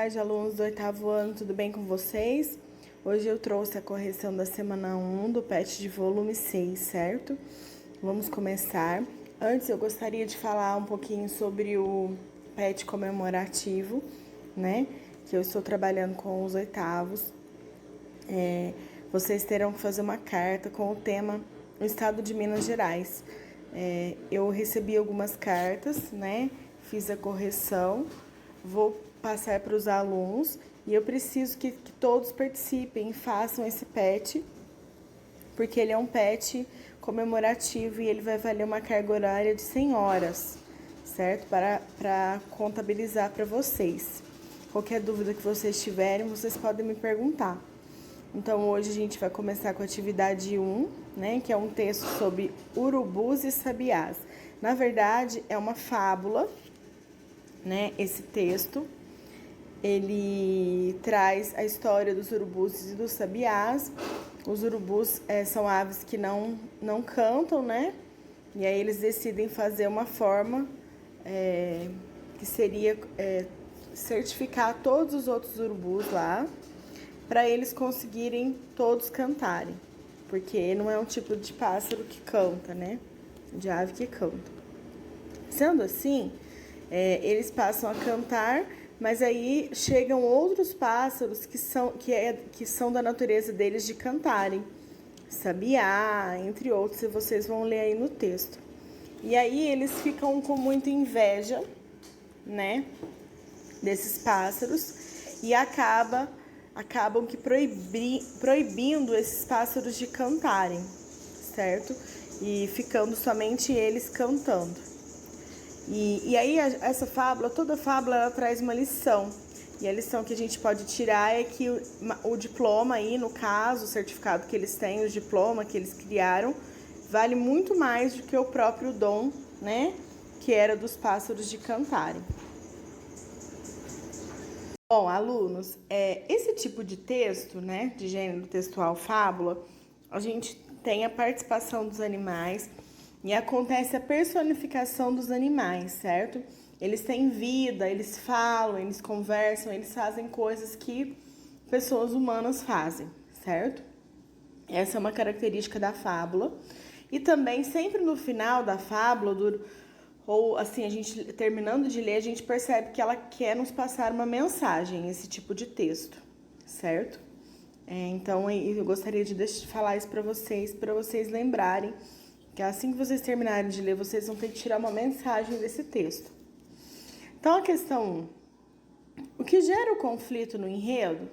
tarde, alunos do 8º ano, tudo bem com vocês? Hoje eu trouxe a correção da semana 1 do PET de volume 6, certo? Vamos começar. Antes eu gostaria de falar um pouquinho sobre o PET comemorativo, né? Que eu estou trabalhando com os 8º. Vocês terão que fazer uma carta com o tema O Estado de Minas Gerais. Eu recebi algumas cartas, né? Fiz a correção, vou passar para os alunos e eu preciso que todos participem e façam esse PET, porque ele é um PET comemorativo e ele vai valer uma carga horária de 100 horas, certo? Para contabilizar para vocês. Qualquer dúvida que vocês tiverem, vocês podem me perguntar. Então, hoje a gente vai começar com a atividade 1, né, que é um texto sobre urubus e sabiás. Na verdade, é uma fábula, né, esse texto. Ele traz a história dos urubus e dos sabiás. Os urubus são aves que não cantam, né? E aí eles decidem fazer uma forma que seria certificar todos os outros urubus lá, para eles conseguirem todos cantarem, porque não é um tipo de pássaro que canta, né? De ave que canta. Sendo assim, eles passam a cantar, mas aí chegam outros pássaros que são da natureza deles de cantarem, sabiá, entre outros, e vocês vão ler aí no texto. E aí eles ficam com muita inveja, né, desses pássaros, e acabam que proibindo esses pássaros de cantarem, certo? E ficando somente eles cantando. E aí essa fábula, toda fábula, ela traz uma lição. E a lição que a gente pode tirar é que o diploma aí, no caso, o certificado que eles têm, o diploma que eles criaram, vale muito mais do que o próprio dom, né? Que era dos pássaros de cantarem. Bom, alunos, esse tipo de texto, né, de gênero textual fábula, a gente tem a participação dos animais e acontece a personificação dos animais, certo? Eles têm vida, eles falam, eles conversam, eles fazem coisas que pessoas humanas fazem, certo? Essa é uma característica da fábula. E também, sempre no final da fábula, ou assim, a gente terminando de ler, a gente percebe que ela quer nos passar uma mensagem, esse tipo de texto, certo? Então, eu gostaria de falar isso para vocês lembrarem que assim que vocês terminarem de ler, vocês vão ter que tirar uma mensagem desse texto. Então, a questão 1. O que gera o conflito no enredo?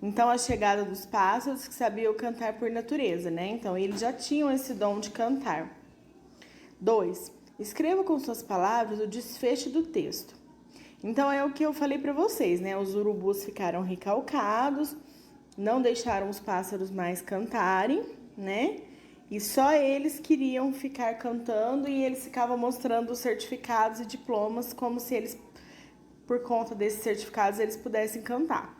Então, a chegada dos pássaros que sabiam cantar por natureza, né? Então, eles já tinham esse dom de cantar. 2. Escreva com suas palavras o desfecho do texto. Então, é o que eu falei para vocês, né? Os urubus ficaram recalcados, não deixaram os pássaros mais cantarem, né? E só eles queriam ficar cantando e eles ficavam mostrando os certificados e diplomas como se eles, por conta desses certificados, eles pudessem cantar.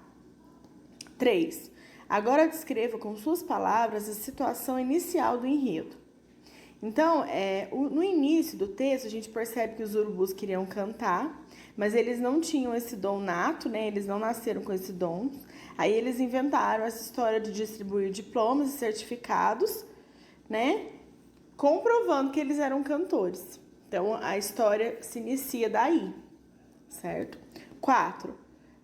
3. Agora descreva com suas palavras a situação inicial do enredo. Então, no início do texto, a gente percebe que os urubus queriam cantar, mas eles não tinham esse dom nato, né? Eles não nasceram com esse dom. Aí eles inventaram essa história de distribuir diplomas e certificados, né? Comprovando que eles eram cantores. Então, a história se inicia daí, certo? 4.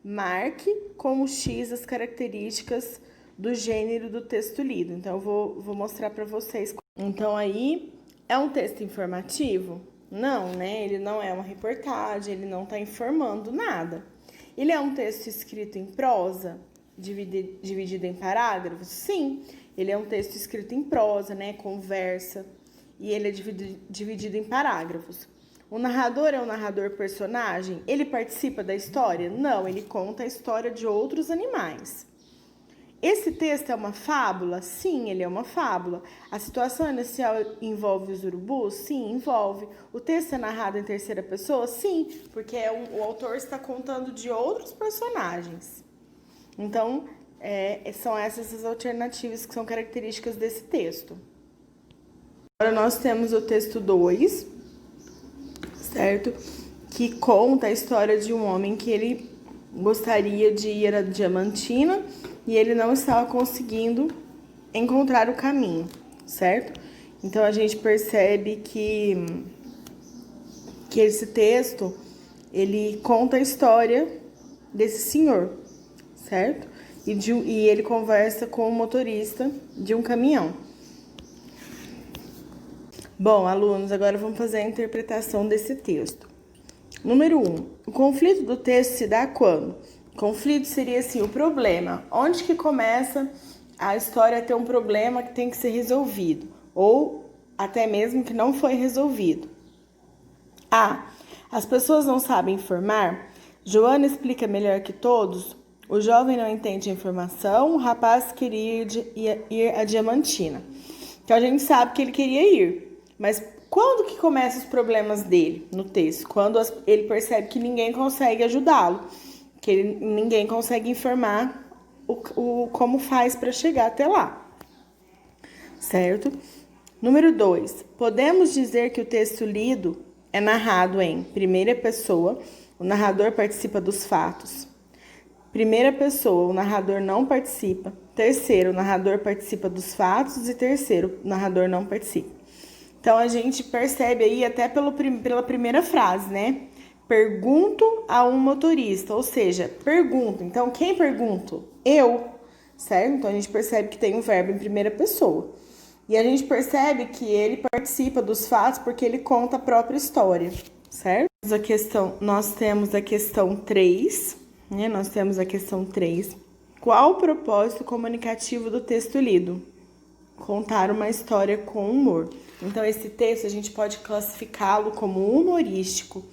Marque com o X as características do gênero do texto lido. Então, eu vou mostrar para vocês. Então, aí, é um texto informativo? Não, né? Ele não é uma reportagem, ele não está informando nada. Ele é um texto escrito em prosa, dividido em parágrafos? Sim, ele é um texto escrito em prosa, né? Conversa, e ele é dividido em parágrafos. O narrador é um narrador personagem? Ele participa da história? Não, ele conta a história de outros animais. Esse texto é uma fábula? Sim, ele é uma fábula. A situação inicial envolve os urubus? Sim, envolve. O texto é narrado em terceira pessoa? Sim, porque o autor está contando de outros personagens. Então, são essas as alternativas que são características desse texto. Agora nós temos o texto 2, certo? Que conta a história de um homem que ele gostaria de ir a Diamantina e ele não estava conseguindo encontrar o caminho, certo? Então a gente percebe que esse texto, ele conta a história desse senhor, certo? E ele conversa com o motorista de um caminhão. Bom, alunos, agora vamos fazer a interpretação desse texto. Número 1. O conflito do texto se dá quando? O conflito seria assim, o problema. Onde que começa a história a ter um problema que tem que ser resolvido? Ou até mesmo que não foi resolvido. A. As pessoas não sabem informar? Joana explica melhor que todos? O jovem não entende a informação, o rapaz queria ir a Diamantina. Então a gente sabe que ele queria ir, mas quando que começam os problemas dele no texto? Quando ele percebe que ninguém consegue ajudá-lo, que ninguém consegue informar como faz para chegar até lá, certo? Número 2. Podemos dizer que o texto lido é narrado em primeira pessoa, o narrador participa dos fatos. Primeira pessoa, o narrador não participa. Terceiro, o narrador participa dos fatos. E terceiro, o narrador não participa. Então, a gente percebe aí até pela primeira frase, né? Pergunto a um motorista, ou seja, pergunto. Então, quem pergunta? Eu, certo? Então, a gente percebe que tem um verbo em primeira pessoa. E a gente percebe que ele participa dos fatos porque ele conta a própria história, certo? Nós temos a questão 3, né? Nós temos a questão 3. Qual o propósito comunicativo do texto lido? Contar uma história com humor. Então, esse texto a gente pode classificá-lo como humorístico,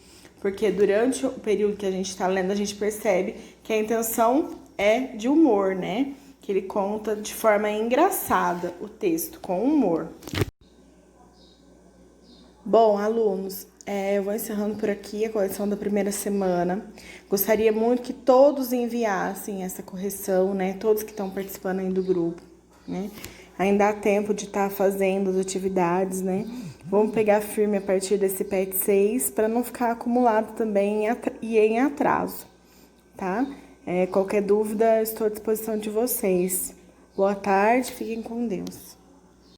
porque durante o período que a gente está lendo, a gente percebe que a intenção é de humor, né? Que ele conta de forma engraçada o texto, com humor. Bom, alunos, eu vou encerrando por aqui a correção da primeira semana. Gostaria muito que todos enviassem essa correção, né? Todos que estão participando aí do grupo, né? Ainda há tempo de estar fazendo as atividades, né? Vamos pegar firme a partir desse PET 6 para não ficar acumulado também e em atraso, tá? Qualquer dúvida, estou à disposição de vocês. Boa tarde, fiquem com Deus.